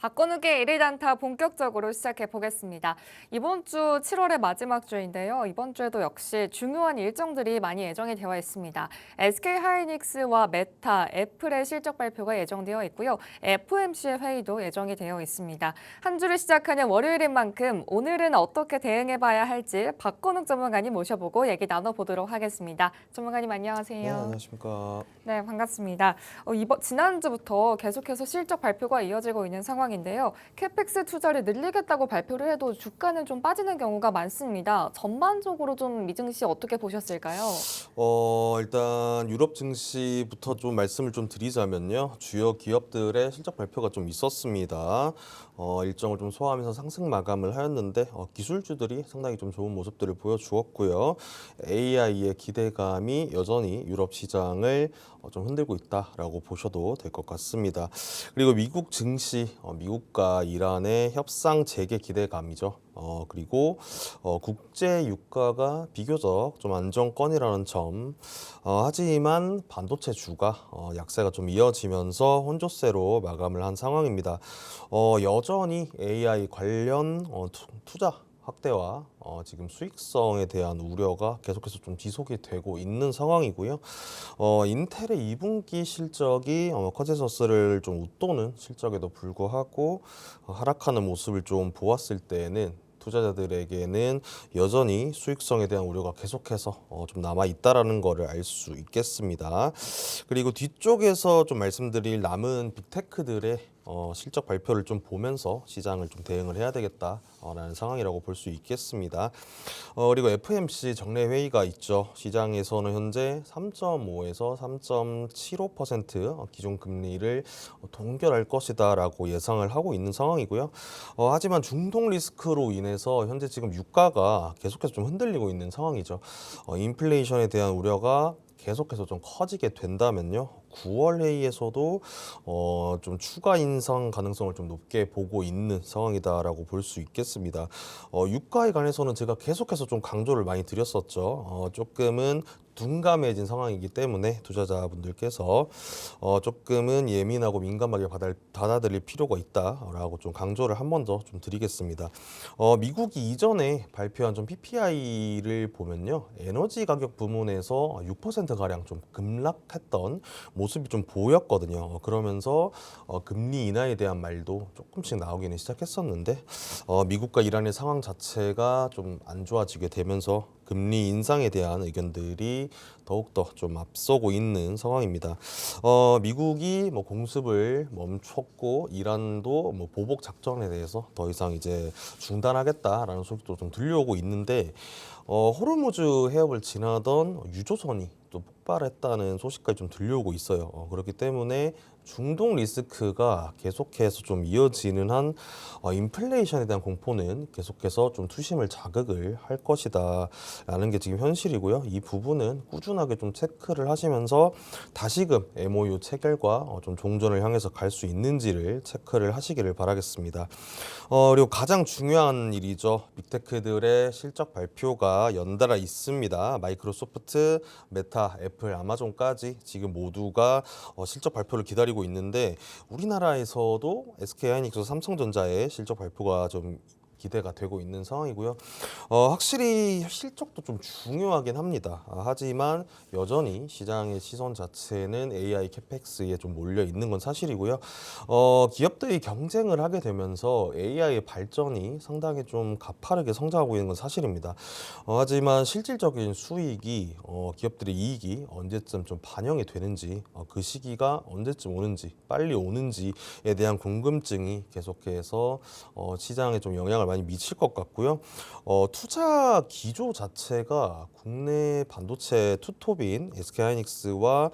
박건욱의 일일 단타 본격적으로 시작해 보겠습니다. 이번 주 7월의 마지막 주인데요. 이번 주에도 역시 중요한 일정들이 많이 예정이 되어 있습니다. SK하이닉스와 메타, 애플의 실적 발표가 예정되어 있고요. FOMC의 회의도 예정이 되어 있습니다. 한 주를 시작하는 월요일인 만큼 오늘은 어떻게 대응해 봐야 할지 박건욱 전문가님 모셔보고 얘기 나눠보도록 하겠습니다. 전문가님 네, 안녕하세요. 안녕하십니까. 네, 반갑습니다. 지난주부터 계속해서 실적 발표가 이어지고 있는 상황인데요. 캐펙스 투자를 늘리겠다고 발표를 해도 주가는 좀 빠지는 경우가 많습니다. 전반적으로 좀 미증시 어떻게 보셨을까요? 일단 유럽 증시부터 좀 말씀을 좀 드리자면요. 주요 기업들의 실적 발표가 좀 있었습니다. 일정을 좀 소화하면서 상승 마감을 하였는데 기술주들이 상당히 좀 좋은 모습들을 보여주었고요. AI의 기대감이 여전히 유럽 시장을 좀 흔들고 있다라고 보셔도 될 것 같습니다. 그리고 미국 증시, 미국과 이란의 협상 재개 기대감이죠. 그리고 국제 유가가 비교적 좀 안정권이라는 점. 하지만 반도체 주가 약세가 좀 이어지면서 혼조세로 마감을 한 상황입니다. 여전히 AI 관련 투자 확대와 지금 수익성에 대한 우려가 계속해서 좀 지속이 되고 있는 상황이고요. 인텔의 2분기 실적이 컨센서스를 좀 웃도는 실적에도 불구하고 하락하는 모습을 좀 보았을 때에는 투자자들에게는 여전히 수익성에 대한 우려가 계속해서 좀 남아 있다라는 거를 알 수 있겠습니다. 그리고 뒤쪽에서 좀 말씀드릴 남은 빅테크들의 실적 발표를 좀 보면서 시장을 좀 대응을 해야 되겠다라는 상황이라고 볼 수 있겠습니다. 그리고 FMC 정례 회의가 있죠. 시장에서는 현재 3.5에서 3.75% 기존 금리를 동결할 것이다라고 예상을 하고 있는 상황이고요. 하지만 중동 리스크로 인해서 현재 지금 유가가 계속해서 좀 흔들리고 있는 상황이죠. 인플레이션에 대한 우려가 계속해서 좀 커지게 된다면요. 9월 회의에서도 좀 추가 인상 가능성을 좀 높게 보고 있는 상황이다라고 볼 수 있겠습니다. 유가에 관해서는 제가 계속해서 좀 강조를 많이 드렸었죠. 조금은 둔감해진 상황이기 때문에 투자자분들께서 조금은 예민하고 민감하게 받아들일 필요가 있다라고 좀 강조를 한 번 더 좀 드리겠습니다. 미국이 이전에 발표한 좀 PPI를 보면요, 에너지 가격 부문에서 6% 가량 좀 급락했던 모습이 좀 보였거든요. 그러면서 금리 인하에 대한 말도 조금씩 나오기는 시작했었는데 미국과 이란의 상황 자체가 좀 안 좋아지게 되면서 금리 인상에 대한 의견들이 더욱더 좀 앞서고 있는 상황입니다. 미국이 뭐 공습을 멈췄고 이란도 뭐 보복 작전에 대해서 더 이상 이제 중단하겠다라는 소식도 좀 들려오고 있는데 호르무즈 해협을 지나던 유조선이 또 폭발했다는 소식까지 좀 들려오고 있어요. 그렇기 때문에 중동 리스크가 계속해서 좀 이어지는 한 인플레이션에 대한 공포는 계속해서 좀 투심을 자극을 할 것이다라는 게 지금 현실이고요. 이 부분은 꾸준하게 좀 체크를 하시면서 다시금 MOU 체결과 좀 종전을 향해서 갈 수 있는지를 체크를 하시기를 바라겠습니다. 그리고 가장 중요한 일이죠. 빅테크들의 실적 발표가 연달아 있습니다. 마이크로소프트, 메타, 애플, 아마존까지 지금 모두가 실적 발표를 기다리고 있는데 우리나라에서도 SK하이닉스, 삼성전자의 실적 발표가 좀 기대가 되고 있는 상황이고요. 확실히 실적도 좀 중요하긴 합니다. 하지만 여전히 시장의 시선 자체는 AI 캐펙스에 좀 몰려 있는 건 사실이고요. 기업들이 경쟁을 하게 되면서 AI의 발전이 상당히 좀 가파르게 성장하고 있는 건 사실입니다. 하지만 실질적인 수익이 기업들의 이익이 언제쯤 좀 반영이 되는지 그 시기가 언제쯤 오는지 빨리 오는지에 대한 궁금증이 계속해서 시장에 좀 영향을 많이 미칠 것 같고요. 투자 기조 자체가 국내 반도체 투톱인 SK하이닉스와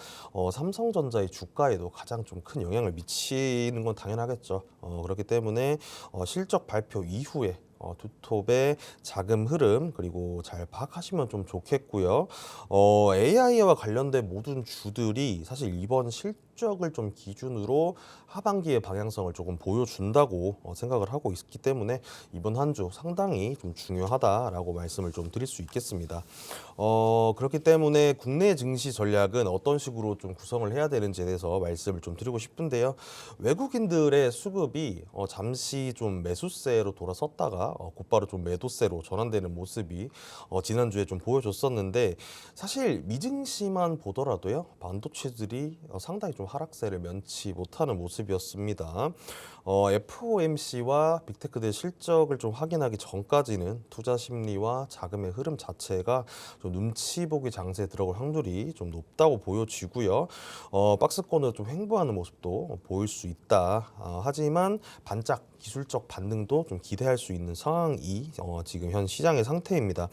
삼성전자의 주가에도 가장 좀 큰 영향을 미치는 건 당연하겠죠. 그렇기 때문에 실적 발표 이후에 투톱의 자금 흐름 그리고 잘 파악하시면 좀 좋겠고요. AI와 관련된 모든 주들이 사실 이번 실적을 좀 기준으로 하반기의 방향성을 조금 보여준다고 생각을 하고 있기 때문에 이번 한 주 상당히 좀 중요하다라고 말씀을 좀 드릴 수 있겠습니다. 그렇기 때문에 국내 증시 전략은 어떤 식으로 좀 구성을 해야 되는지에 대해서 말씀을 좀 드리고 싶은데요. 외국인들의 수급이 잠시 좀 매수세로 돌아섰다가 곧바로 좀 매도세로 전환되는 모습이 지난주에 좀 보여줬었는데 사실 미증시만 보더라도요. 반도체들이 상당히 좀 하락세를 면치 못하는 모습이었습니다. FOMC와 빅테크들의 실적을 좀 확인하기 전까지는 투자 심리와 자금의 흐름 자체가 좀 눈치 보기 장세에 들어갈 확률이 좀 높다고 보여지고요. 박스권으로 좀 횡보하는 모습도 보일 수 있다. 하지만 반짝 기술적 반등도 좀 기대할 수 있는 상황이 지금 현 시장의 상태입니다.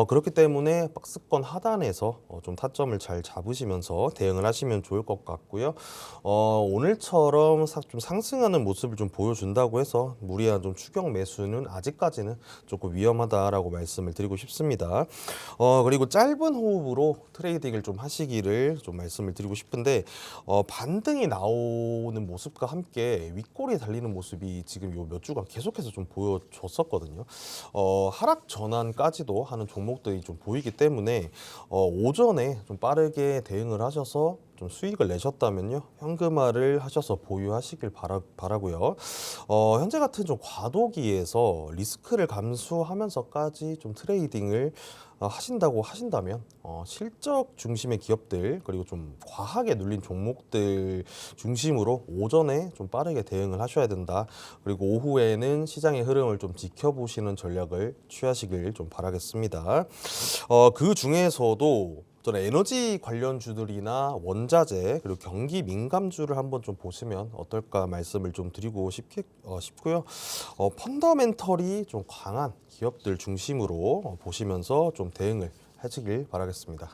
그렇기 때문에 박스권 하단에서 좀 타점을 잘 잡으시면서 대응을 하시면 좋을 것 같고요. 오늘처럼 좀 상승하는 모습을 좀 보여준다고 해서 무리한 좀 추격 매수는 아직까지는 조금 위험하다라고 말씀을 드리고 싶습니다. 그리고 짧은 호흡으로 트레이딩을 좀 하시기를 좀 말씀을 드리고 싶은데 반등이 나오는 모습과 함께 윗골이 달리는 모습이 지금 요 몇 주간 계속해서 좀 보여줬었거든요. 하락 전환까지도 하는 종목들이 좀 보이기 때문에 오전에 좀 빠르게 대응을 하셔서 좀 수익을 내셨다면요 현금화를 하셔서 보유하시길 바라고요. 현재 같은 좀 과도기에서 리스크를 감수하면서까지 좀 트레이딩을 하신다고 하신다면 실적 중심의 기업들 그리고 좀 과하게 눌린 종목들 중심으로 오전에 좀 빠르게 대응을 하셔야 된다. 그리고 오후에는 시장의 흐름을 좀 지켜보시는 전략을 취하시길 좀 바라겠습니다. 그 중에서도 저는 에너지 관련주들이나 원자재 그리고 경기 민감주를 한번 좀 보시면 어떨까 말씀을 좀 드리고 싶고요. 펀더멘털이 좀 강한 기업들 중심으로 보시면서 좀 대응을 하시길 바라겠습니다.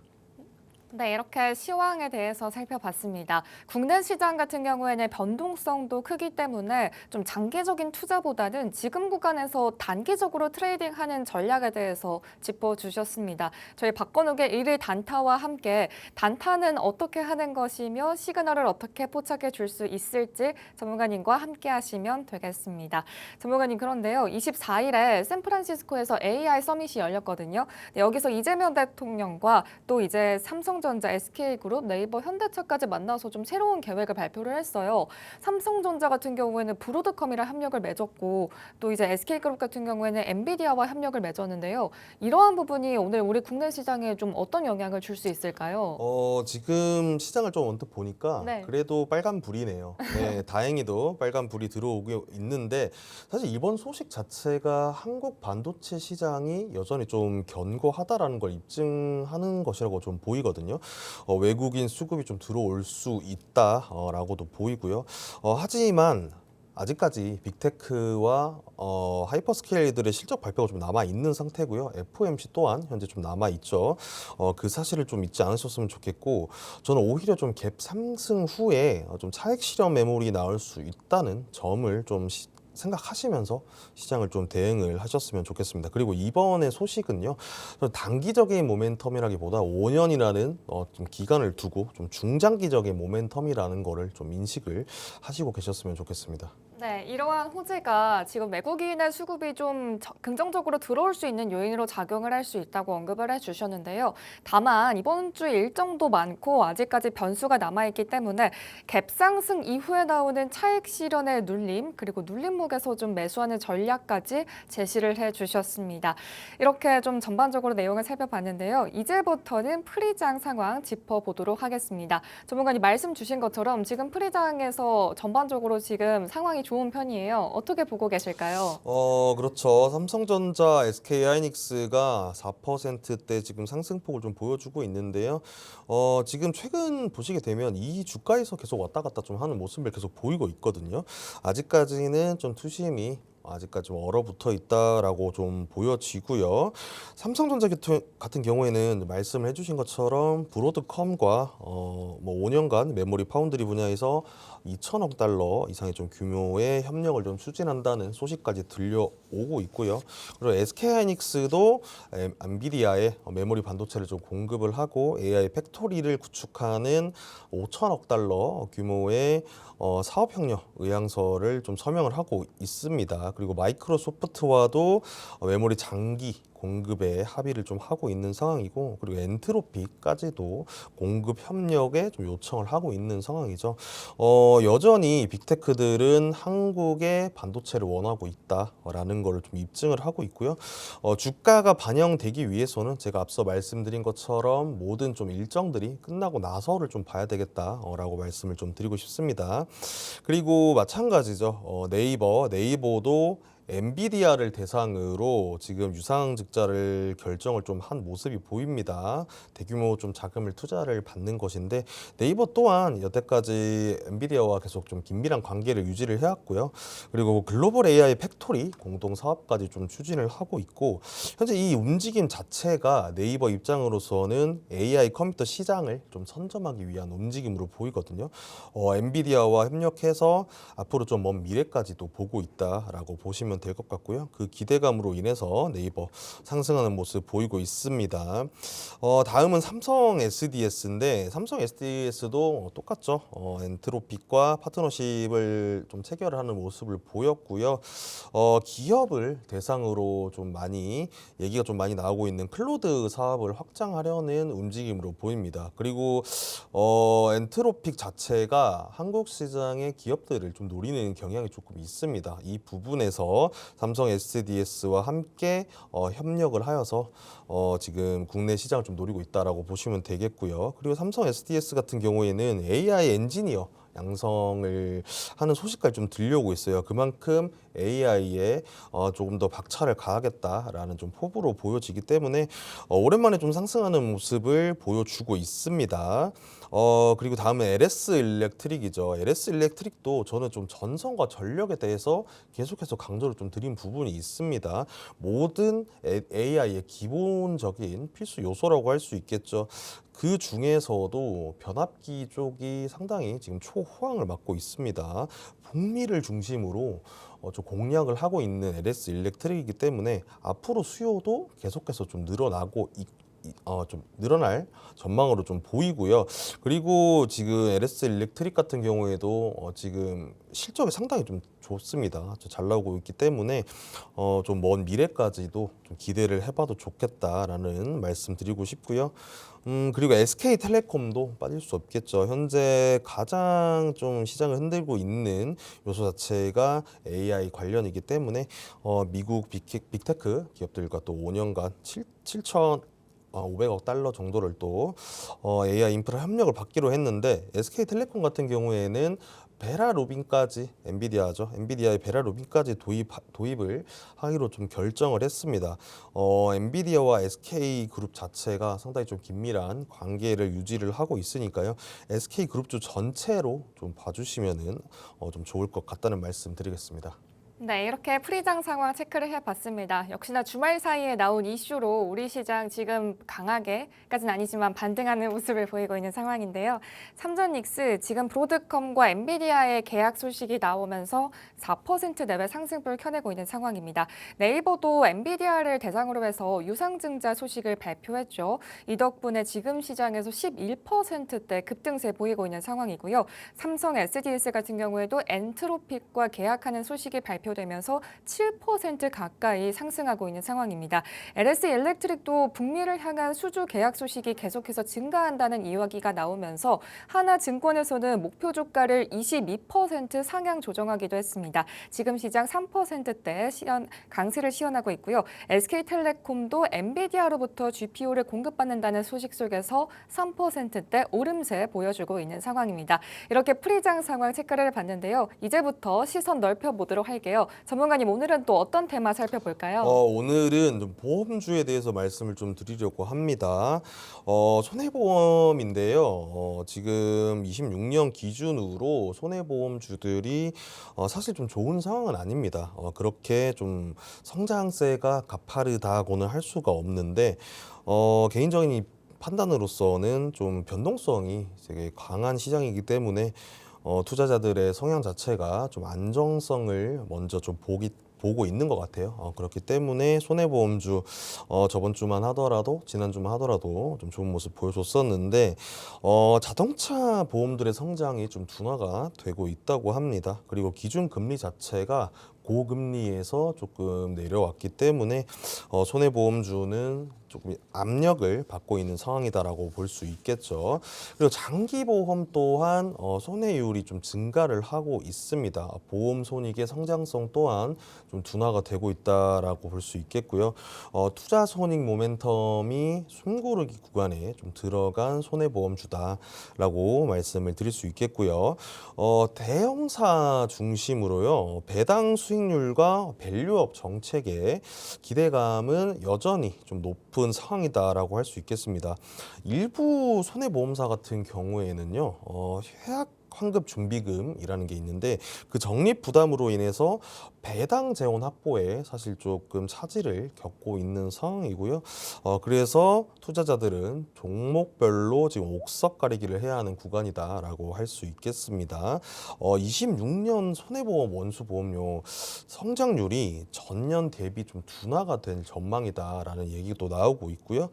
네, 이렇게 시황에 대해서 살펴봤습니다. 국내 시장 같은 경우에는 변동성도 크기 때문에 좀 장기적인 투자보다는 지금 구간에서 단기적으로 트레이딩하는 전략에 대해서 짚어주셨습니다. 저희 박건욱의 일일 단타와 함께 단타는 어떻게 하는 것이며 시그널을 어떻게 포착해 줄 수 있을지 전문가님과 함께 하시면 되겠습니다. 전문가님, 그런데요. 24일에 샌프란시스코에서 AI 서밋이 열렸거든요. 네, 여기서 이재명 대통령과 또 이제 삼성전자, SK그룹, 네이버, 현대차까지 만나서 좀 새로운 계획을 발표를 했어요. 삼성전자 같은 경우에는 브로드컴이랑 협력을 맺었고 또 이제 SK그룹 같은 경우에는 엔비디아와 협력을 맺었는데요. 이러한 부분이 오늘 우리 국내 시장에 좀 어떤 영향을 줄 수 있을까요? 지금 시장을 좀 언뜻 보니까 네. 그래도 빨간 불이네요. 네, 다행히도 빨간 불이 들어오고 있는데 사실 이번 소식 자체가 한국 반도체 시장이 여전히 좀 견고하다라는 걸 입증하는 것이라고 좀 보이거든요. 외국인 수급이 좀 들어올 수 있다라고도 보이고요. 하지만 아직까지 빅테크와 하이퍼스케일들의 실적 발표가 좀 남아 있는 상태고요. FOMC 또한 현재 좀 남아 있죠. 그 사실을 좀 잊지 않으셨으면 좋겠고, 저는 오히려 좀 갭 상승 후에 좀 차익 실현 매물이 나올 수 있다는 점을 좀 생각하시면서 시장을 좀 대응을 하셨으면 좋겠습니다. 그리고 이번의 소식은요, 단기적인 모멘텀이라기보다 5년이라는 좀 기간을 두고 좀 중장기적인 모멘텀이라는 거를 좀 인식을 하시고 계셨으면 좋겠습니다. 네, 이러한 호재가 지금 외국인의 수급이 좀 긍정적으로 들어올 수 있는 요인으로 작용을 할 수 있다고 언급을 해주셨는데요. 다만 이번 주 일정도 많고 아직까지 변수가 남아있기 때문에 갭 상승 이후에 나오는 차익 실현의 눌림 그리고 눌림목에서 좀 매수하는 전략까지 제시를 해주셨습니다. 이렇게 좀 전반적으로 내용을 살펴봤는데요. 이제부터는 프리장 상황 짚어보도록 하겠습니다. 전문가님 말씀 주신 것처럼 지금 프리장에서 전반적으로 지금 상황이 좋은 편이에요. 어떻게 보고 계실까요? 그렇죠. 삼성전자, SK하이닉스가 4%대 지금 상승폭을 좀 보여주고 있는데요. 지금 최근 보시게 되면 이 주가에서 계속 왔다 갔다 좀 하는 모습을 계속 보이고 있거든요. 아직까지는 좀 투심이 아직까지 좀 얼어붙어 있다라고 좀 보여지고요. 삼성전자 같은 경우에는 말씀을 해주신 것처럼 브로드컴과 뭐 5년간 메모리 파운드리 분야에서 2천억 달러 이상의 좀 규모의 협력을 좀 추진한다는 소식까지 들려오고 있고요. 그리고 SK하이닉스도 엔비디아에 메모리 반도체를 좀 공급을 하고 AI 팩토리를 구축하는 5천억 달러 규모의 사업 협력 의향서를 좀 서명을 하고 있습니다. 그리고 마이크로소프트와도 메모리 장기 공급에 합의를 좀 하고 있는 상황이고, 그리고 엔트로피까지도 공급 협력에 좀 요청을 하고 있는 상황이죠. 여전히 빅테크들은 한국의 반도체를 원하고 있다라는 거를 좀 입증을 하고 있고요. 주가가 반영되기 위해서는 제가 앞서 말씀드린 것처럼 모든 좀 일정들이 끝나고 나서를 좀 봐야 되겠다라고 말씀을 좀 드리고 싶습니다. 그리고 마찬가지죠. 네이버도 엔비디아를 대상으로 지금 유상증자를 결정을 좀 한 모습이 보입니다. 대규모 좀 자금을 투자를 받는 것인데, 네이버 또한 여태까지 엔비디아와 계속 좀 긴밀한 관계를 유지를 해왔고요. 그리고 글로벌 AI 팩토리 공동 사업까지 좀 추진을 하고 있고, 현재 이 움직임 자체가 네이버 입장으로서는 AI 컴퓨터 시장을 좀 선점하기 위한 움직임으로 보이거든요. 엔비디아와 협력해서 앞으로 좀 먼 미래까지도 보고 있다라고 보시면 될 것 같고요. 그 기대감으로 인해서 네이버 상승하는 모습 보이고 있습니다. 다음은 삼성 SDS인데, 삼성 SDS도 똑같죠. 엔트로픽과 파트너십을 좀 체결을 하는 모습을 보였고요. 기업을 대상으로 좀 많이 얘기가 좀 많이 나오고 있는 클로드 사업을 확장하려는 움직임으로 보입니다. 그리고 엔트로픽 자체가 한국 시장의 기업들을 좀 노리는 경향이 조금 있습니다. 이 부분에서 삼성 SDS와 함께 협력을 하여서 지금 국내 시장을 좀 노리고 있다라고 보시면 되겠고요. 그리고 삼성 SDS 같은 경우에는 AI 엔지니어 양성을 하는 소식까지 좀 들려오고 있어요. 그만큼 AI에 조금 더 박차를 가하겠다라는 좀 포부로 보여지기 때문에 오랜만에 좀 상승하는 모습을 보여주고 있습니다. 그리고 다음은 LS 일렉트릭이죠. LS 일렉트릭도 저는 좀 전선과 전력에 대해서 계속해서 강조를 좀 드린 부분이 있습니다. 모든 AI의 기본적인 필수 요소라고 할 수 있겠죠. 그 중에서도 변압기 쪽이 상당히 지금 초호황을 맞고 있습니다. 북미를 중심으로 좀 공략을 하고 있는 LS 일렉트릭이기 때문에 앞으로 수요도 계속해서 좀 좀 늘어날 전망으로 좀 보이고요. 그리고 지금 LS 일렉트릭 같은 경우에도 지금 실적이 상당히 좀 좋습니다. 잘 나오고 있기 때문에 좀 먼 미래까지도 좀 기대를 해봐도 좋겠다라는 말씀 드리고 싶고요. 그리고 SK텔레콤도 빠질 수 없겠죠. 현재 가장 좀 시장을 흔들고 있는 요소 자체가 AI 관련이기 때문에 미국 빅테크 기업들과 또 5년간 7,500억 달러 정도를 또 AI 인프라 협력을 받기로 했는데, SK텔레콤 같은 경우에는 베라루빈까지 엔비디아죠. 엔비디아의 베라루빈까지 도입을 하기로 좀 결정을 했습니다. 엔비디아와 SK 그룹 자체가 상당히 좀 긴밀한 관계를 유지를 하고 있으니까요. SK 그룹주 전체로 좀 봐주시면은 좀 좋을 것 같다는 말씀 드리겠습니다. 네, 이렇게 프리장 상황 체크를 해봤습니다. 역시나 주말 사이에 나온 이슈로 우리 시장 지금 강하게까지는 아니지만 반등하는 모습을 보이고 있는 상황인데요. 삼전닉스 지금 브로드컴과 엔비디아의 계약 소식이 나오면서 4% 내외 상승폭을 켜내고 있는 상황입니다. 네이버도 엔비디아를 대상으로 해서 유상증자 소식을 발표했죠. 이 덕분에 지금 시장에서 11%대 급등세 보이고 있는 상황이고요. 삼성 SDS 같은 경우에도 엔트로픽과 계약하는 소식이 발표되면서 7% 가까이 상승하고 있는 상황입니다. LS 일렉트릭도 북미를 향한 수주 계약 소식이 계속해서 증가한다는 이야기가 나오면서 하나증권에서는 목표 주가를 22% 상향 조정하기도 했습니다. 지금 시장 3%대 강세를 시현하고 있고요. SK텔레콤도 엔비디아로부터 GPU를 공급받는다는 소식 속에서 3%대 오름세 보여주고 있는 상황입니다. 이렇게 프리장 상황 체크를 봤는데요. 이제부터 시선 넓혀보도록 할게요. 전문가님, 오늘은 또 어떤 테마 살펴볼까요? 오늘은 좀 보험주에 대해서 말씀을 좀 드리려고 합니다. 손해보험인데요. 지금 26년 기준으로 손해보험주들이 사실 좀 좋은 상황은 아닙니다. 그렇게 좀 성장세가 가파르다고는 할 수가 없는데, 개인적인 판단으로서는 좀 변동성이 되게 강한 시장이기 때문에 투자자들의 성향 자체가 좀 안정성을 먼저 좀 보고 있는 것 같아요. 그렇기 때문에 손해보험주 저번 주만 하더라도 지난주만 하더라도 좀 좋은 모습 보여줬었는데 자동차 보험들의 성장이 좀 둔화가 되고 있다고 합니다. 그리고 기준 금리 자체가 고금리에서 조금 내려왔기 때문에 손해보험주는 조금 압력을 받고 있는 상황이다라고 볼 수 있겠죠. 그리고 장기보험 또한 손해율이 좀 증가를 하고 있습니다. 보험 손익의 성장성 또한 좀 둔화가 되고 있다라고 볼 수 있겠고요. 투자 손익 모멘텀이 숨고르기 구간에 좀 들어간 손해보험주다라고 말씀을 드릴 수 있겠고요. 대형사 중심으로요. 배당 수익률과 밸류업 정책의 기대감은 여전히 좀 높은 상황이다라고 할 수 있겠습니다. 일부 손해보험사 같은 경우에는요, 해약 환급 준비금이라는 게 있는데 그 적립 부담으로 인해서 배당 재원 확보에 사실 조금 차질을 겪고 있는 상황이고요. 그래서 투자자들은 종목별로 지금 옥석 가리기를 해야 하는 구간이다라고 할 수 있겠습니다. 26년 손해보험 원수보험료 성장률이 전년 대비 좀 둔화가 될 전망이다라는 얘기도 나오고 있고요.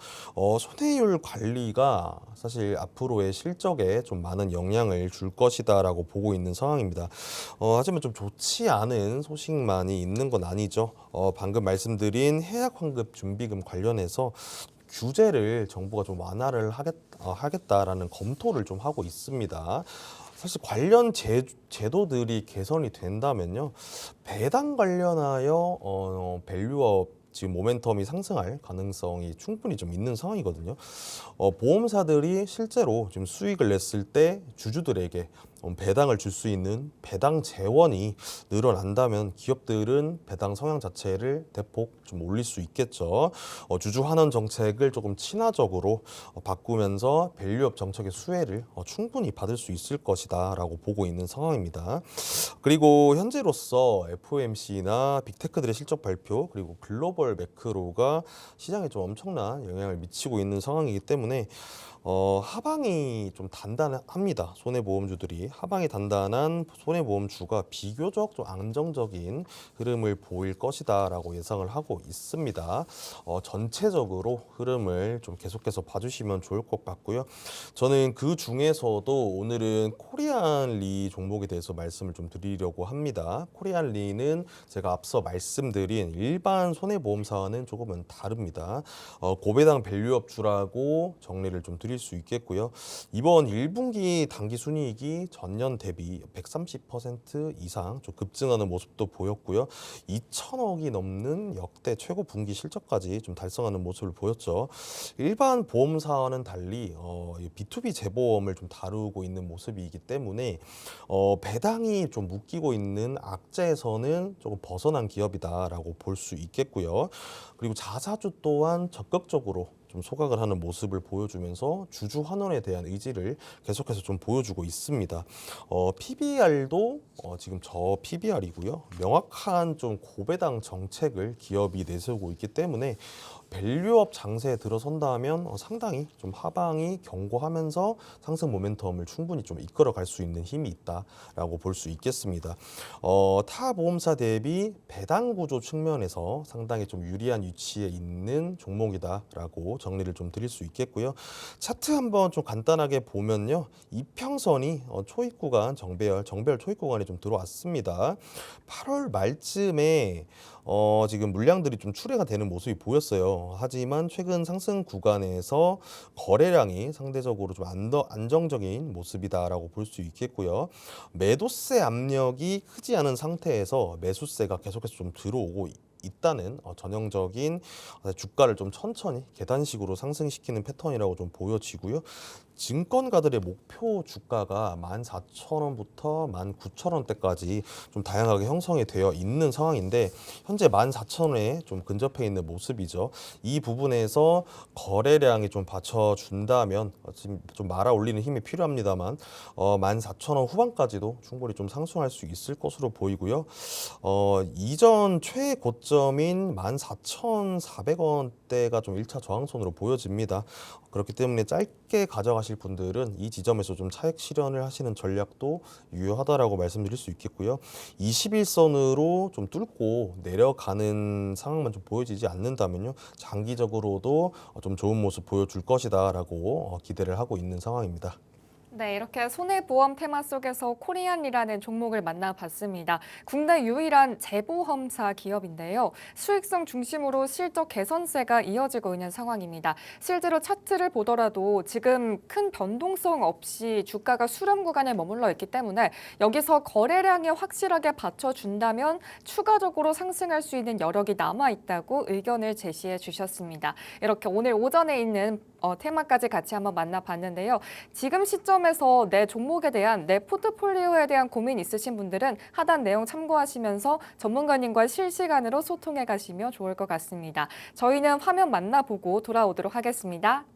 손해율 관리가 사실 앞으로의 실적에 좀 많은 영향을 줄 것이다라고 보고 있는 상황입니다. 하지만 좀 좋지 않은 소식만이 있는 건 아니죠. 방금 말씀드린 해약 환급 준비금 관련해서 규제를 정부가 좀 완화를 하겠다라는 검토를 좀 하고 있습니다. 사실 관련 제도들이 개선이 된다면요, 배당 관련하여 밸류업 지금 모멘텀이 상승할 가능성이 충분히 좀 있는 상황이거든요. 보험사들이 실제로 지금 수익을 냈을 때 주주들에게 배당을 줄 수 있는 배당 재원이 늘어난다면 기업들은 배당 성향 자체를 대폭 좀 올릴 수 있겠죠. 주주 환원 정책을 조금 친화적으로 바꾸면서 밸류업 정책의 수혜를 충분히 받을 수 있을 것이다라고 보고 있는 상황입니다. 그리고 현재로서 FOMC나 빅테크들의 실적 발표 그리고 글로벌 매크로가 시장에 좀 엄청난 영향을 미치고 있는 상황이기 때문에 하방이 좀 단단합니다. 손해보험주들이 하방이 단단한 손해보험주가 비교적 좀 안정적인 흐름을 보일 것이다라고 예상을 하고 있습니다. 전체적으로 흐름을 좀 계속해서 봐주시면 좋을 것 같고요. 저는 그 중에서도 오늘은 코리안리 종목에 대해서 말씀을 좀 드리려고 합니다. 코리안리는 제가 앞서 말씀드린 일반 손해보험사와는 조금은 다릅니다. 고배당 밸류업주라고 정리를 좀 드릴 수 있겠고요. 이번 1분기 당기순이익이 전년 대비 130% 이상 좀 급증하는 모습도 보였고요. 2천억이 넘는 역대 최고 분기 실적까지 좀 달성하는 모습을 보였죠. 일반 보험사와는 달리 B2B 재보험을 좀 다루고 있는 모습이기 때문에 배당이 좀 묶이고 있는 악재에서는 조금 벗어난 기업이다라고 볼 수 있겠고요. 그리고 자사주 또한 적극적으로 좀 소각을 하는 모습을 보여주면서 주주 환원에 대한 의지를 계속해서 좀 보여주고 있습니다. PBR도 지금 저 PBR이고요. 명확한 좀 고배당 정책을 기업이 내세우고 있기 때문에 밸류업 장세에 들어선다면 상당히 좀 하방이 견고하면서 상승 모멘텀을 충분히 좀 이끌어 갈 수 있는 힘이 있다라고 볼 수 있겠습니다. 타 보험사 대비 배당 구조 측면에서 상당히 좀 유리한 위치에 있는 종목이다라고 정리를 좀 드릴 수 있겠고요. 차트 한번 좀 간단하게 보면요, 이평선이 초입 구간 정배열 초입 구간에 좀 들어왔습니다. 8월 말쯤에 지금 물량들이 좀 출회가 되는 모습이 보였어요. 하지만 최근 상승 구간에서 거래량이 상대적으로 좀 안정적인 모습이다라고 볼 수 있겠고요. 매도세 압력이 크지 않은 상태에서 매수세가 계속해서 좀 들어오고 있다는 전형적인 주가를 좀 천천히 계단식으로 상승시키는 패턴이라고 좀 보여지고요. 증권가들의 목표 주가가 14,000원부터 19,000원대까지 좀 다양하게 형성이 되어 있는 상황인데 현재 14,000원에 좀 근접해 있는 모습이죠. 이 부분에서 거래량이 좀 받쳐준다면 지금 좀 말아 올리는 힘이 필요합니다만 14,000원 후반까지도 충분히 좀 상승할 수 있을 것으로 보이고요. 이전 최고점인 14,400원대가 좀 1차 저항선으로 보여집니다. 그렇기 때문에 짧게 가져가시 가실 분들은 이 지점에서 좀 차익 실현을 하시는 전략도 유효하다라고 말씀드릴 수 있겠고요. 21선으로 좀 뚫고 내려가는 상황만 좀 보여지지 않는다면요. 장기적으로도 좀 좋은 모습 보여줄 것이다라고 기대를 하고 있는 상황입니다. 네, 이렇게 손해보험 테마 속에서 코리안이라는 종목을 만나봤습니다. 국내 유일한 재보험사 기업인데요. 수익성 중심으로 실적 개선세가 이어지고 있는 상황입니다. 실제로 차트를 보더라도 지금 큰 변동성 없이 주가가 수렴 구간에 머물러 있기 때문에 여기서 거래량이 확실하게 받쳐준다면 추가적으로 상승할 수 있는 여력이 남아있다고 의견을 제시해 주셨습니다. 이렇게 오늘 오전에 있는 테마까지 같이 한번 만나봤는데요. 지금 시점에서 내 종목에 대한 내 포트폴리오에 대한 고민 있으신 분들은 하단 내용 참고하시면서 전문가님과 실시간으로 소통해 가시면 좋을 것 같습니다. 저희는 화면 만나보고 돌아오도록 하겠습니다.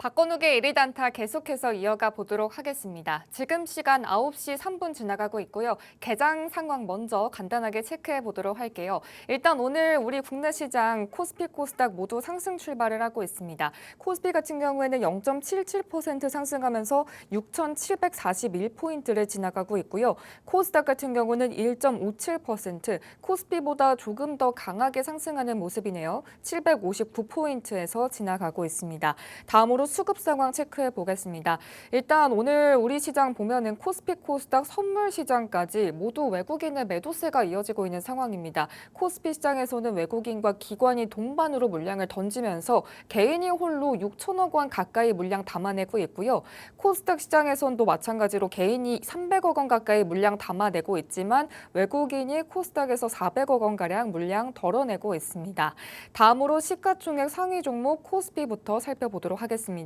박건욱의 1위 단타 계속해서 이어가 보도록 하겠습니다. 지금 시간 9시 3분 지나가고 있고요. 개장 상황 먼저 간단하게 체크해 보도록 할게요. 일단 오늘 우리 국내 시장 코스피, 코스닥 모두 상승 출발을 하고 있습니다. 코스피 같은 경우에는 0.77% 상승하면서 6,741포인트를 지나가고 있고요. 코스닥 같은 경우는 1.57%, 코스피보다 조금 더 강하게 상승하는 모습이네요. 759포인트에서 지나가고 있습니다. 다음으로 수급 상황 체크해 보겠습니다. 일단 오늘 우리 시장 보면은 코스피, 코스닥, 선물 시장까지 모두 외국인의 매도세가 이어지고 있는 상황입니다. 코스피 시장에서는 외국인과 기관이 동반으로 물량을 던지면서 개인이 홀로 6천억 원 가까이 물량 담아내고 있고요. 코스닥 시장에서도 마찬가지로 개인이 300억 원 가까이 물량 담아내고 있지만 외국인이 코스닥에서 400억 원 가량 물량 덜어내고 있습니다. 다음으로 시가총액 상위 종목 코스피부터 살펴보도록 하겠습니다.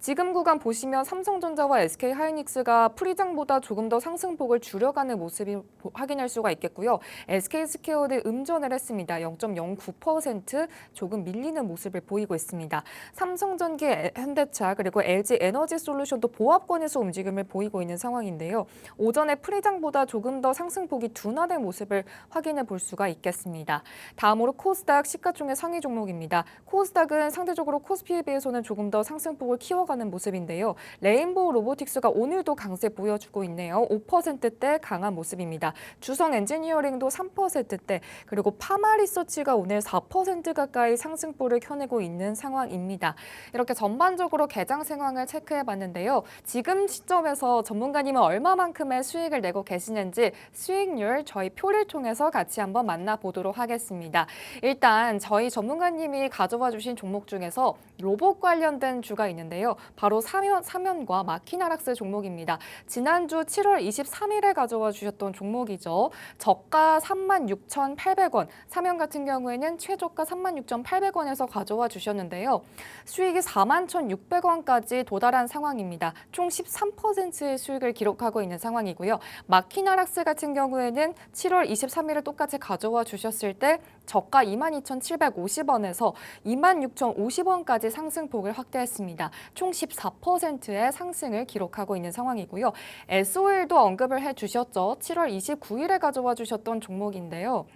지금 구간 보시면 삼성전자와 SK하이닉스가 프리장보다 조금 더 상승폭을 줄여가는 모습이 확인할 수가 있겠고요. SK스퀘어는 음전을 했습니다. 0.09% 조금 밀리는 모습을 보이고 있습니다. 삼성전기, 현대차 그리고 LG에너지솔루션도 보합권에서 움직임을 보이고 있는 상황인데요. 오전에 프리장보다 조금 더 상승폭이 둔화된 모습을 확인해 볼 수가 있겠습니다. 다음으로 코스닥 시가총액 상위 종목입니다. 코스닥은 상대적으로 코스피에 비해서는 조금 더 상승폭을 키워가는 모습인데요. 레인보우 로보틱스가 오늘도 강세 보여주고 있네요. 5%대 강한 모습입니다. 주성 엔지니어링도 3%대 그리고 파마리서치가 오늘 4% 가까이 상승폭을 켜내고 있는 상황입니다. 이렇게 전반적으로 개장 상황을 체크해봤는데요. 지금 시점에서 전문가님은 얼마만큼의 수익을 내고 계시는지 수익률 저희 표를 통해서 같이 한번 만나보도록 하겠습니다. 일단 저희 전문가님이 가져와 주신 종목 중에서 로봇 관련된 주가 있는데요. 바로 사면과 마키나락스 종목입니다. 지난주 7월 23일에 가져와 주셨던 종목이죠. 저가 36,800원, 사면 같은 경우에는 최저가 36,800원에서 가져와 주셨는데요. 수익이 41,600원까지 도달한 상황입니다. 총 13%의 수익을 기록하고 있는 상황이고요. 마키나락스 같은 경우에는 7월 23일에 똑같이 가져와 주셨을 때 저가 22,750원에서 26,050원까지 상승폭을 확대했습니다. 총 14%의 상승을 기록하고 있는 상황이고요. SO일도 언급을 해주셨죠. 7월 29일에 가져와 주셨던 종목인데요.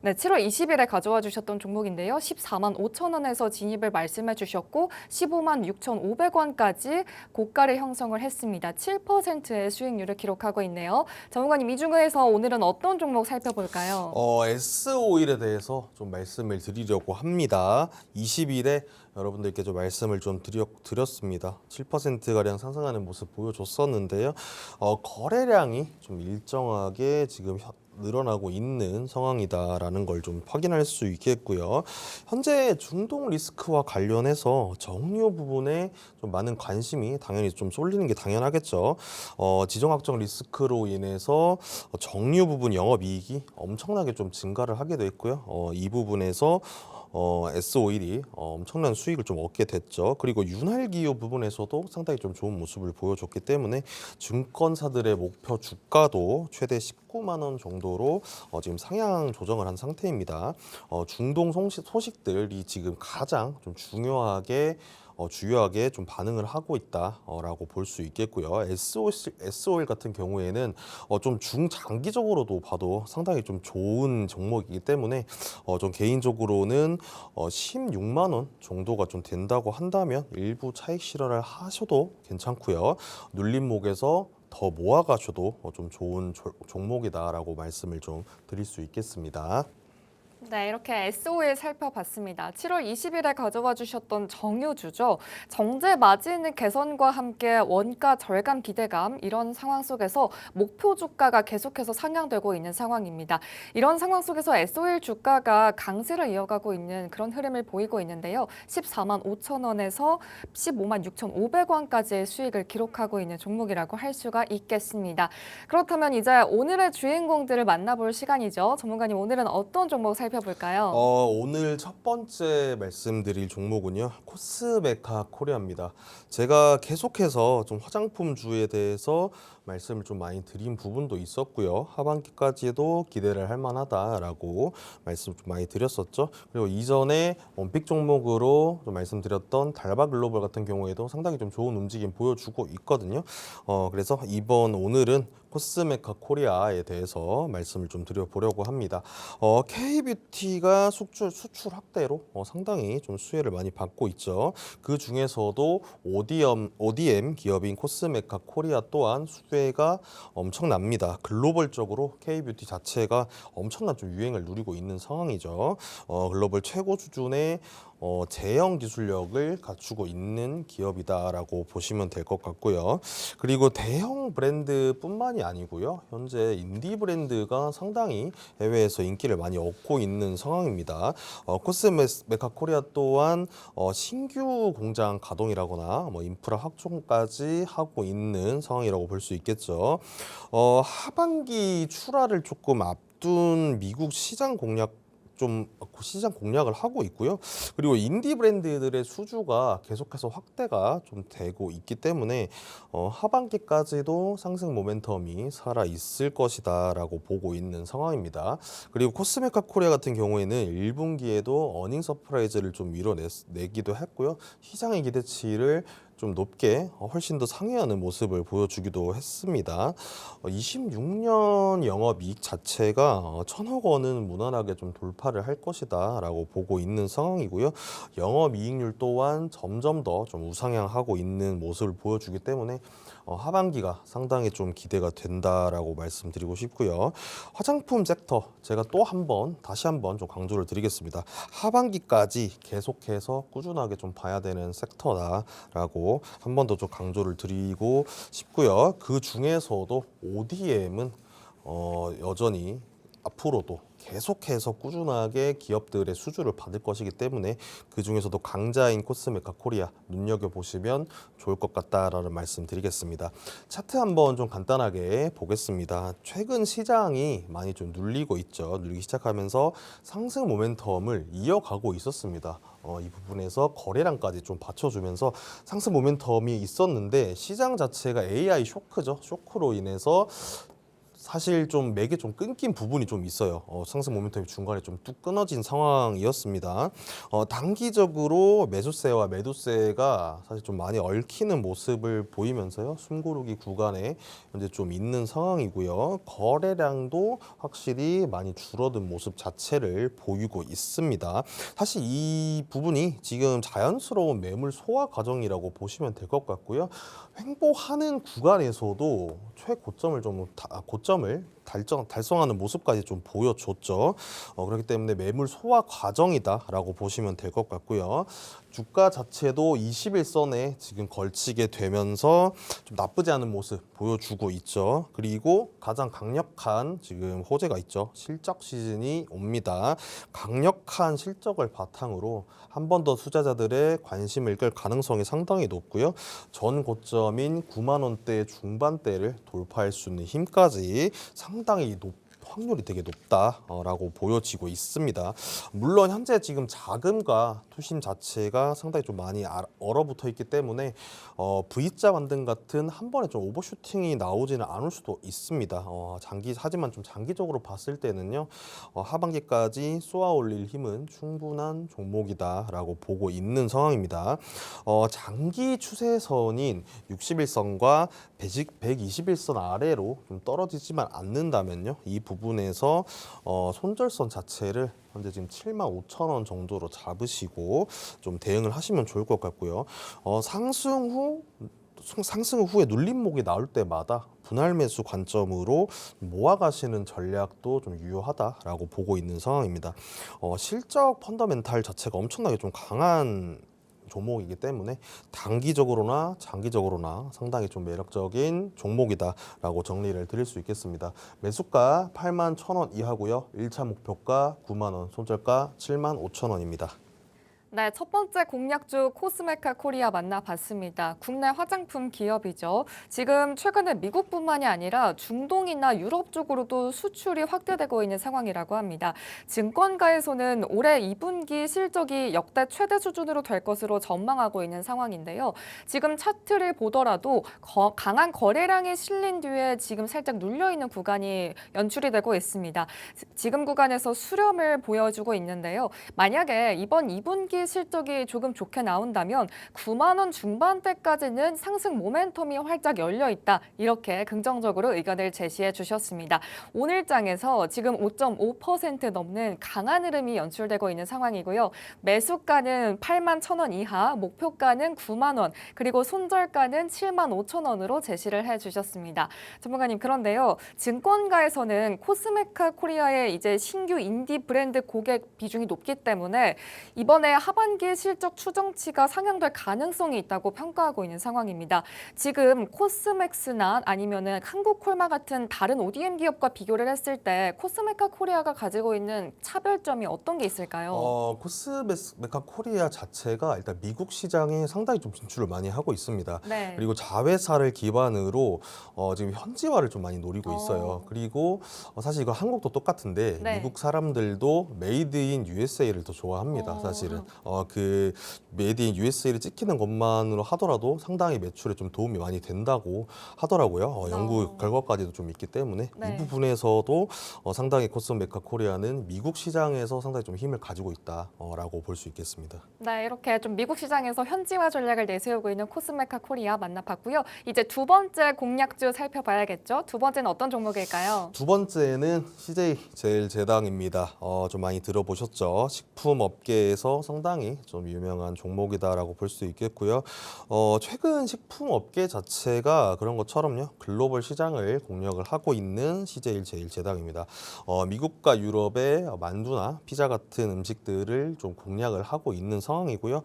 네, 7월 20일에 가져와 주셨던 종목인데요. 14만 5천 원에서 진입을 말씀해 주셨고 15만 6,500원까지 고가를 형성을 했습니다. 7%의 수익률을 기록하고 있네요. 전문가님, 이 중에서 오늘은 어떤 종목 살펴볼까요? S오일에 대해서 좀 말씀을 드리려고 합니다. 20일에 여러분들께 좀 말씀을 좀 드렸습니다. 7%가량 상승하는 모습 보여줬었는데요. 거래량이 좀 일정하게 지금 늘어나고 있는 상황이다라는 걸 좀 확인할 수 있겠고요. 현재 중동 리스크와 관련해서 정유 부분에 좀 많은 관심이 당연히 좀 쏠리는 게 당연하겠죠. 지정학적 리스크로 인해서 정유 부분 영업이익이 엄청나게 좀 증가를 하게 됐고요. 이 부분에서 S오일이 엄청난 수익을 좀 얻게 됐죠. 그리고 윤활기유 부분에서도 상당히 좀 좋은 모습을 보여줬기 때문에 증권사들의 목표 주가도 최대 19만 원 정도로 지금 상향 조정을 한 상태입니다. 중동 소식들이 지금 가장 좀 주요하게 좀 반응을 하고 있다라고 볼 수 있겠고요. S오일 같은 경우에는 좀 중장기적으로도 봐도 상당히 좀 좋은 종목이기 때문에 좀 개인적으로는 16만 원 정도가 좀 된다고 한다면 일부 차익 실현을 하셔도 괜찮고요. 눌림목에서 더 모아가셔도 좀 좋은 종목이다라고 말씀을 좀 드릴 수 있겠습니다. 네, 이렇게 SO일 살펴봤습니다. 7월 20일에 가져와 주셨던 정유주죠. 정제 마진 개선과 함께 원가 절감 기대감, 이런 상황 속에서 목표 주가가 계속해서 상향되고 있는 상황입니다. 이런 상황 속에서 SO일 주가가 강세를 이어가고 있는 그런 흐름을 보이고 있는데요. 14만 5천 원에서 15만 6,500원까지의 수익을 기록하고 있는 종목이라고 할 수가 있겠습니다. 그렇다면 이제 오늘의 주인공들을 만나볼 시간이죠. 전문가님, 오늘은 어떤 종목 살펴볼까요? 오늘 첫 번째 말씀드릴 종목은요, 코스메카 코리아입니다. 제가 계속해서 좀 화장품주에 대해서 말씀을 좀 많이 드린 부분도 있었고요. 하반기까지도 기대를 할 만하다라고 말씀 좀 많이 드렸었죠. 그리고 이전에 원픽 종목으로 좀 말씀드렸던 달바 글로벌 같은 경우에도 상당히 좀 좋은 움직임 보여주고 있거든요. 그래서 오늘은 코스메카 코리아에 대해서 말씀을 좀 드려보려고 합니다. K뷰티가 수출 확대로 상당히 좀 수혜를 많이 받고 있죠. 그 중에서도 ODM 기업인 코스메카 코리아 또한 수혜가 엄청납니다. 글로벌적으로 K뷰티 자체가 엄청난 좀 유행을 누리고 있는 상황이죠. 글로벌 최고 수준의 제형 기술력을 갖추고 있는 기업이다라고 보시면 될 것 같고요. 그리고 대형 브랜드뿐만이 아니고요. 현재 인디 브랜드가 상당히 해외에서 인기를 많이 얻고 있는 상황입니다. 코스메카 코리아 또한 신규 공장 가동이라거나 인프라 확충까지 하고 있는 상황이라고 볼 수 있겠죠. 하반기 출하를 조금 앞둔 미국 시장 공략을 하고 있고요. 그리고 인디 브랜드들의 수주가 계속해서 확대가 좀 되고 있기 때문에 하반기까지도 상승 모멘텀이 살아 있을 것이다라고 보고 있는 상황입니다. 그리고 코스메카 코리아 같은 경우에는 1분기에도 어닝 서프라이즈를 좀 밀어내기도 했고요. 시장의 기대치를 좀 높게 훨씬 더 상회하는 모습을 보여주기도 했습니다. 26년 영업이익 자체가 1,000억 원은 무난하게 좀 돌파를 할 것이다라고 보고 있는 상황이고요. 영업이익률 또한 점점 더 좀 우상향하고 있는 모습을 보여주기 때문에 하반기가 상당히 좀 기대가 된다라고 말씀드리고 싶고요. 화장품 섹터 제가 다시 한번 좀 강조를 드리겠습니다. 하반기까지 계속해서 꾸준하게 좀 봐야 되는 섹터다라고 한 번 더 좀 강조를 드리고 싶고요. 그 중에서도 ODM은 여전히 앞으로도 계속해서 꾸준하게 기업들의 수주를 받을 것이기 때문에 그 중에서도 강자인 코스메카 코리아 눈여겨보시면 좋을 것 같다라는 말씀 드리겠습니다. 차트 한번 좀 간단하게 보겠습니다. 최근 시장이 많이 좀 눌리기 시작하면서 상승 모멘텀을 이어가고 있었습니다. 이 부분에서 거래량까지 좀 받쳐주면서 상승 모멘텀이 있었는데 시장 자체가 AI 쇼크죠. 쇼크로 인해서 사실 좀 맥이 좀 끊긴 부분이 좀 있어요. 상승 모멘텀이 중간에 좀 뚝 끊어진 상황이었습니다. 단기적으로 매수세와 매도세가 사실 좀 많이 얽히는 모습을 보이면서요. 숨고르기 구간에 현재 좀 있는 상황이고요. 거래량도 확실히 많이 줄어든 모습 자체를 보이고 있습니다. 사실 이 부분이 지금 자연스러운 매물 소화 과정이라고 보시면 될 것 같고요. 횡보하는 구간에서도 최고점을 고점을 달성하는 모습까지 좀 보여줬죠. 그렇기 때문에 매물 소화 과정이다라고 보시면 될 것 같고요. 주가 자체도 21선에 지금 걸치게 되면서 좀 나쁘지 않은 모습 보여주고 있죠. 그리고 가장 강력한 지금 호재가 있죠. 실적 시즌이 옵니다. 강력한 실적을 바탕으로 한 번 더 투자자들의 관심을 끌 가능성이 상당히 높고요. 전 고점인 9만 원대 중반대를 돌파할 수 있는 힘까지 상당히 확률이 되게 높다라고 보여지고 있습니다. 물론 현재 지금 자금과 투심 자체가 상당히 좀 많이 얼어붙어 있기 때문에 V자 반등 같은 한 번에 좀 오버슈팅이 나오지는 않을 수도 있습니다. 하지만 좀 장기적으로 봤을 때는요, 하반기까지 쏘아 올릴 힘은 충분한 종목이다라고 보고 있는 상황입니다. 장기 추세선인 61선과 121선 아래로 좀 떨어지지만 않는다면요, 이 부분에서 손절선 자체를 현재 지금 75,000원 정도로 잡으시고 좀 대응을 하시면 좋을 것 같고요. 상승 후에 눌림목이 나올 때마다 분할 매수 관점으로 모아가시는 전략도 좀 유효하다라고 보고 있는 상황입니다. 실적 펀더멘탈 자체가 엄청나게 좀 강한 종목이기 때문에 단기적으로나 장기적으로나 상당히 좀 매력적인 종목이다라고 정리를 드릴 수 있겠습니다. 매수가 81,000원 이하고요. 1차 목표가 9만 원, 손절가 75,000원입니다. 네, 첫 번째 공략주 코스메카 코리아 만나봤습니다. 국내 화장품 기업이죠. 지금 최근에 미국뿐만이 아니라 중동이나 유럽 쪽으로도 수출이 확대되고 있는 상황이라고 합니다. 증권가에서는 올해 2분기 실적이 역대 최대 수준으로 될 것으로 전망하고 있는 상황인데요. 지금 차트를 보더라도 강한 거래량이 실린 뒤에 지금 살짝 눌려있는 구간이 연출이 되고 있습니다. 지금 구간에서 수렴을 보여주고 있는데요. 만약에 이번 2분기 실적이 조금 좋게 나온다면 9만 원 중반대까지는 상승 모멘텀이 활짝 열려 있다. 이렇게 긍정적으로 의견을 제시해 주셨습니다. 오늘장에서 지금 5.5% 넘는 강한 흐름이 연출되고 있는 상황이고요. 매수가는 8만 1,000원 이하, 목표가는 9만 원, 그리고 손절가는 7만 5천 원으로 제시를 해 주셨습니다. 전문가님, 그런데요. 증권가에서는 코스메카 코리아의 이제 신규 인디 브랜드 고객 비중이 높기 때문에 이번에 하반기 실적 추정치가 상향될 가능성이 있다고 평가하고 있는 상황입니다. 지금 코스맥스나 아니면은 한국콜마 같은 다른 ODM 기업과 비교를 했을 때 코스메카 코리아가 가지고 있는 차별점이 어떤 게 있을까요? 코스메카 코리아 자체가 일단 미국 시장에 상당히 좀 진출을 많이 하고 있습니다. 네. 그리고 자회사를 기반으로 지금 현지화를 좀 많이 노리고 있어요. 그리고 사실 이거 한국도 똑같은데 네. 미국 사람들도 메이드 인 USA를 더 좋아합니다. 사실은 그 메이드 인 USA를 찍히는 것만으로 하더라도 상당히 매출에 좀 도움이 많이 된다고 하더라고요. 연구 결과까지도 좀 있기 때문에 네. 이 부분에서도 상당히 코스메카 코리아는 미국 시장에서 상당히 좀 힘을 가지고 있다라고 볼 수 있겠습니다. 네, 이렇게 좀 미국 시장에서 현지화 전략을 내세우고 있는 코스메카 코리아 만나봤고요. 이제 두 번째 공략주 살펴봐야겠죠. 두 번째는 어떤 종목일까요? 두 번째는 CJ제일제당입니다. 좀 많이 들어보셨죠? 식품 업계에서 상당히 좀 유명한 종목이다라고 볼 수 있겠고요. 최근 식품 업계 자체가 그런 것처럼요. 글로벌 시장을 공략을 하고 있는 CJ제일제당입니다. 미국과 유럽의 만두나 피자 같은 음식들을 좀 공략을 하고 있는 상황이고요.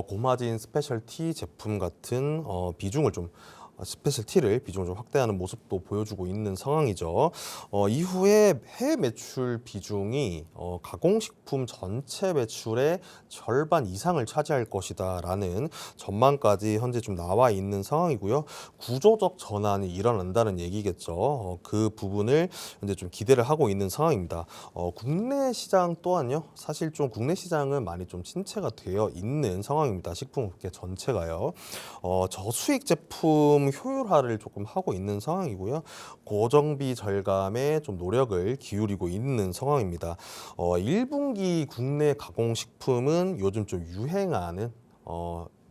고마진 스페셜티 제품 같은 비중을 좀 스페셜티를 비중을 좀 확대하는 모습도 보여주고 있는 상황이죠. 이후에 해외 매출 비중이 가공식품 전체 매출의 절반 이상을 차지할 것이다라는 전망까지 현재 좀 나와 있는 상황이고요. 구조적 전환이 일어난다는 얘기겠죠. 그 부분을 현재 좀 기대를 하고 있는 상황입니다. 국내 시장 또한요. 사실 좀 국내 시장은 많이 좀 침체가 되어 있는 상황입니다. 식품업계 전체가요. 저수익 제품 제품 효율화를 조금 하고 있는 상황이고요. 고정비 절감에 좀 노력을 기울이고 있는 상황입니다. 1분기 국내 가공식품은 요즘 좀 유행하는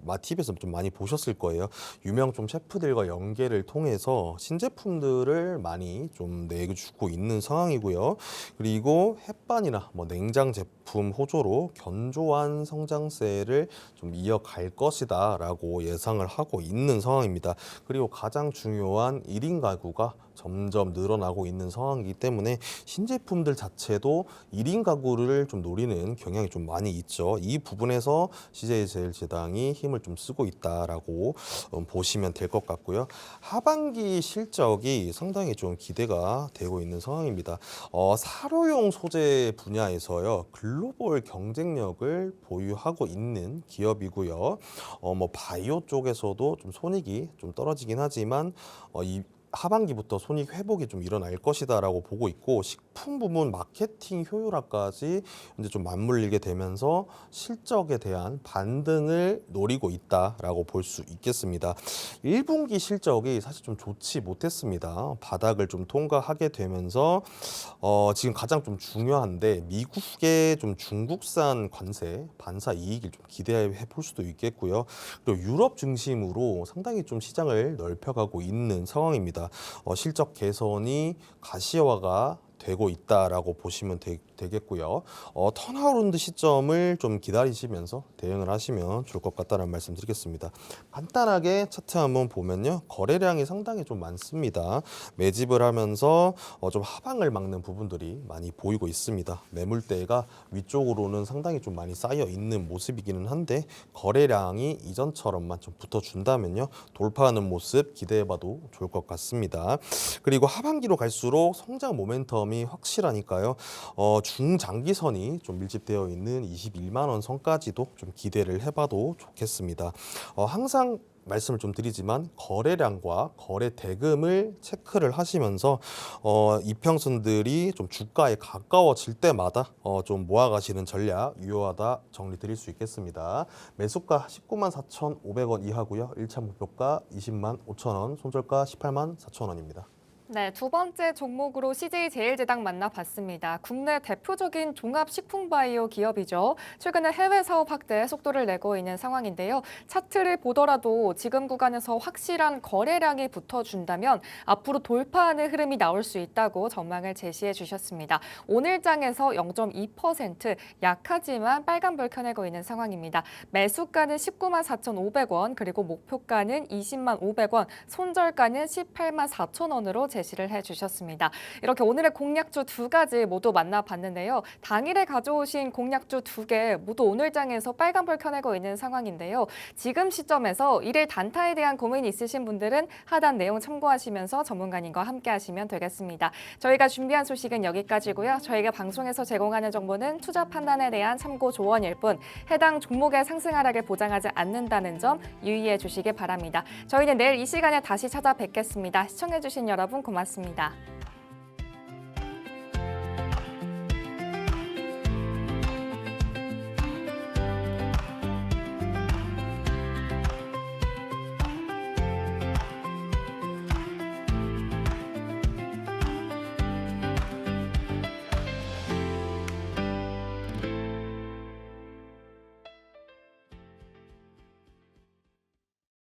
마티브에서 좀 많이 보셨을 거예요. 유명 좀 셰프들과 연계를 통해서 신제품들을 많이 좀 내주고 있는 상황이고요. 그리고 햇반이나 뭐 냉장 제품 호조로 견조한 성장세를 좀 이어갈 것이다라고 예상을 하고 있는 상황입니다. 그리고 가장 중요한 1인 가구가 점점 늘어나고 있는 상황이기 때문에 신제품들 자체도 1인 가구를 좀 노리는 경향이 좀 많이 있죠. 이 부분에서 CJ제일제당이 힘을 좀 쓰고 있다라고 보시면 될 것 같고요. 하반기 실적이 상당히 좀 기대가 되고 있는 상황입니다. 사료용 소재 분야에서요, 글로벌 경쟁력을 보유하고 있는 기업이고요. 뭐 바이오 쪽에서도 좀 손익이 좀 떨어지긴 하지만 이 하반기부터 손익 회복이 좀 일어날 것이다라고 보고 있고, 식품 부문 마케팅 효율화까지 이제 좀 맞물리게 되면서 실적에 대한 반등을 노리고 있다라고 볼 수 있겠습니다. 1분기 실적이 사실 좀 좋지 못했습니다. 바닥을 좀 통과하게 되면서 지금 가장 좀 중요한데, 미국의 좀 중국산 관세 반사 이익을 좀 기대해 볼 수도 있겠고요. 그리고 유럽 중심으로 상당히 좀 시장을 넓혀가고 있는 상황입니다. 실적 개선이 가시화가 되고 있다라고 보시면 되겠고요. 턴어라운드 시점을 좀 기다리시면서 대응을 하시면 좋을 것 같다는 말씀 드리겠습니다. 간단하게 차트 한번 보면요, 거래량이 상당히 좀 많습니다. 매집을 하면서 좀 하방을 막는 부분들이 많이 보이고 있습니다. 매물대가 위쪽으로는 상당히 좀 많이 쌓여 있는 모습이기는 한데, 거래량이 이전처럼만 좀 붙어준다면요, 돌파하는 모습 기대해봐도 좋을 것 같습니다. 그리고 하반기로 갈수록 성장 모멘텀이 확실하니까요. 중장기선이 좀 밀집되어 있는 21만 원 선까지도 좀 기대를 해봐도 좋겠습니다. 항상 말씀을 좀 드리지만 거래량과 거래 대금을 체크를 하시면서 이평선들이 좀 주가에 가까워질 때마다 좀 모아가시는 전략 유효하다 정리 드릴 수 있겠습니다. 매수가 19만 4,500원 이하고요. 1차 목표가 20만 5천 원, 손절가 18만 4천 원입니다. 네, 두 번째 종목으로 CJ제일제당 만나봤습니다. 국내 대표적인 종합식품바이오 기업이죠. 최근에 해외 사업 확대에 속도를 내고 있는 상황인데요. 차트를 보더라도 지금 구간에서 확실한 거래량이 붙어준다면 앞으로 돌파하는 흐름이 나올 수 있다고 전망을 제시해 주셨습니다. 오늘 장에서 0.2% 약하지만 빨간불 켜내고 있는 상황입니다. 매수가는 19만 4,500원, 그리고 목표가는 20만 500원, 손절가는 18만 4천 원으로 제시를 해주셨습니다. 이렇게 오늘의 공략주 두 가지 모두 만나봤는데요. 당일에 가져오신 공략주 두 개 모두 오늘 장에서 빨간불 켜내고 있는 상황인데요. 지금 시점에서 일일 단타에 대한 고민이 있으신 분들은 하단 내용 참고하시면서 전문가님과 함께 하시면 되겠습니다. 저희가 준비한 소식은 여기까지고요. 저희가 방송에서 제공하는 정보는 투자 판단에 대한 참고 조언일 뿐 해당 종목의 상승 하락을 보장하지 않는다는 점 유의해 주시기 바랍니다. 저희는 내일 이 시간에 다시 찾아뵙겠습니다. 시청해주신 여러분 고맙습니다.